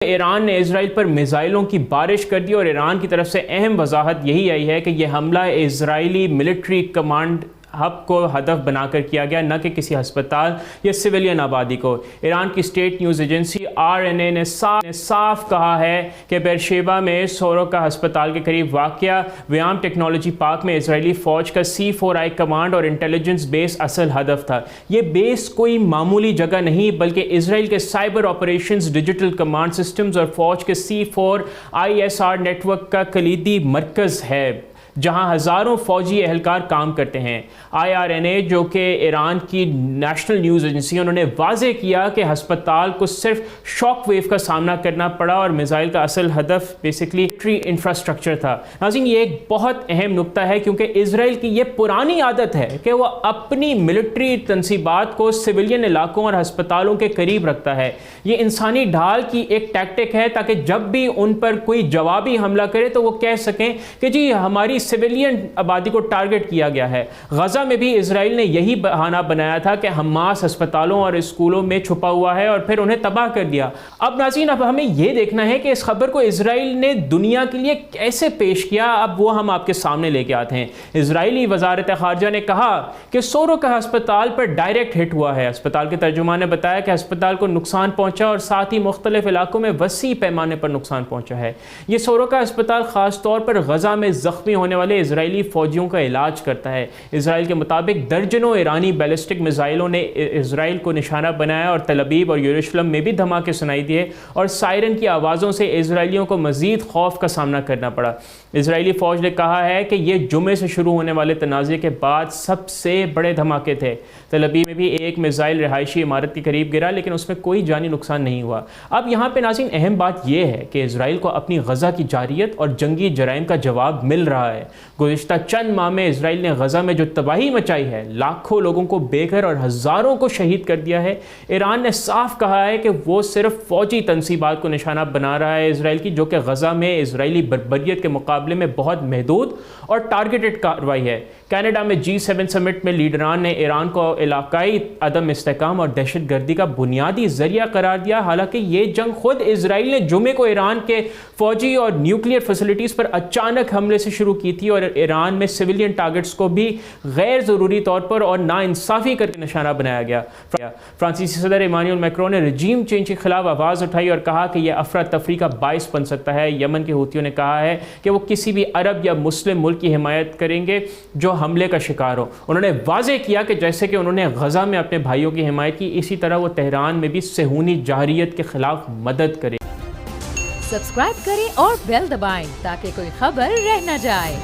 ایران نے اسرائیل پر میزائلوں کی بارش کر دی اور ایران کی طرف سے اہم وضاحت یہی آئی ہے کہ یہ حملہ اسرائیلی ملٹری کمانڈ ہب کو ہدف بنا کر کیا گیا، نہ کہ کسی ہسپتال یا سویلین آبادی کو۔ ایران کی اسٹیٹ نیوز ایجنسی RNA نے صاف کہا ہے کہ بیرشیبا میں سوروکا ہسپتال کے قریب واقع ویام ٹیکنالوجی پارک میں اسرائیلی فوج کا C4I کمانڈ اور انٹیلیجنس بیس اصل ہدف تھا۔ یہ بیس کوئی معمولی جگہ نہیں بلکہ اسرائیل کے cyber operations, digital command systems اور فوج کے C4ISR نیٹ ورک کا کلیدی مرکز ہے، جہاں ہزاروں فوجی اہلکار کام کرتے ہیں۔ IRNA جو کہ ایران کی نیشنل نیوز ایجنسی، انہوں نے واضح کیا کہ ہسپتال کو صرف شاک ویو کا سامنا کرنا پڑا اور میزائل کا اصل ہدف بیسکلی انفراسٹرکچر تھا۔ ناظرین، یہ ایک بہت اہم نقطہ ہے کیونکہ اسرائیل کی یہ پرانی عادت ہے کہ وہ اپنی ملٹری تنصیبات کو سویلین علاقوں اور ہسپتالوں کے قریب رکھتا ہے۔ یہ انسانی ڈھال کی ایک ٹیکٹک ہے تاکہ جب بھی ان پر کوئی جوابی حملہ کرے تو وہ کہہ سکیں کہ جی ہماری سویلین آبادی کو ٹارگٹ کیا گیا ہے۔ غزہ میں بھی اسرائیل نے یہی بہانہ بنایا تھا کہ حماس ہسپتالوں اور اسکولوں میں چھپا ہوا ہے اور پھر انہیں تباہ کر دیا۔ اب ناظرین، اب ہمیں یہ دیکھنا ہے کہ اس خبر کو اسرائیل نے دنیا کے لیے کیسے پیش کیا، اب وہ ہم آپ کے سامنے لے کے آتے ہیں۔ اسرائیلی وزارت خارجہ نے کہا کہ سوروکا ہسپتال پر ڈائریکٹ ہٹ ہوا ہے۔ ہسپتال کے ترجمان نے بتایا کہ ہسپتال کو نقصان پہنچا اور ساتھ ہی مختلف علاقوں میں وسیع پیمانے پر نقصان پہنچا ہے۔ یہ سوروکا ہسپتال خاص طور پر غزہ میں زخمی ہونے والے اسرائیلی فوجیوں کا علاج کرتا ہے۔ اسرائیل کے مطابق درجنوں ایرانی بیلسٹک میزائلوں نے اسرائیل کو نشانہ بنایا اور تل ابیب اور یروشلم میں بھی دھماکے سنائی دیے اور سائرن کی آوازوں سے اسرائیلیوں کو مزید خوف کا سامنا کرنا پڑا۔ اسرائیلی فوج نے کہا ہے کہ یہ جمعے سے شروع ہونے والے تنازع کے بعد سب سے بڑے دھماکے تھے۔ تل ابیب میں بھی ایک میزائل رہائشی عمارت کے قریب گرا لیکن اس میں کوئی جانی نقصان نہیں ہوا۔ اب یہاں پہ ناظرین اہم بات یہ ہے کہ اسرائیل کو اپنی غزہ کی جارحیت اور جنگی جرائم کا جواب مل رہا ہے۔ گزشتہ چند ماہ میں اسرائیل نے غزہ میں جو تباہی مچائی ہے، لاکھوں لوگوں کو بے گھر اور ہزاروں کو شہید کر دیا ہے، ایران نے صاف کہا ہے کہ وہ صرف فوجی تنصیبات کو نشانہ بنا رہا ہے اسرائیل کی، جو کہ غزہ میں اسرائیلی بربریت کے مقابلے میں بہت محدود اور ٹارگیٹڈ کارروائی ہے۔ کینیڈا میں G7 سمٹ میں لیڈران نے ایران کو علاقائی عدم استحکام اور دہشت گردی کا بنیادی ذریعہ قرار دیا، حالانکہ یہ جنگ خود اسرائیل نے جمعے کو ایران کے فوجی اور نیوکلیئر فیسلٹیز پر اچانک حملے سے شروع کی تھی اور ایران میں سویلین ٹارگٹس کو بھی غیر ضروری طور پر اور ناانصافی کر کے نشانہ بنایا گیا۔ فرانسیسی صدر ایمانوئل میکرون نے رجیم چینج کے خلاف آواز اٹھائی اور کہا کہ یہ افراتفری کا باعث بن سکتا ہے۔ یمن کے حوثیوں نے کہا ہے کہ وہ کسی بھی عرب یا مسلم ملک کی حمایت کریں گے جو حملے کا شکار ہو۔ انہوں نے واضح کیا کہ جیسے کہ انہوں نے غزہ میں اپنے بھائیوں کی حمایت کی، اسی طرح وہ تہران میں بھی صہیونی جارحیت کے خلاف مدد کریں۔ سبسکرائب کریں اور بیل دبائیں تاکہ کوئی خبر رہ نہ جائے۔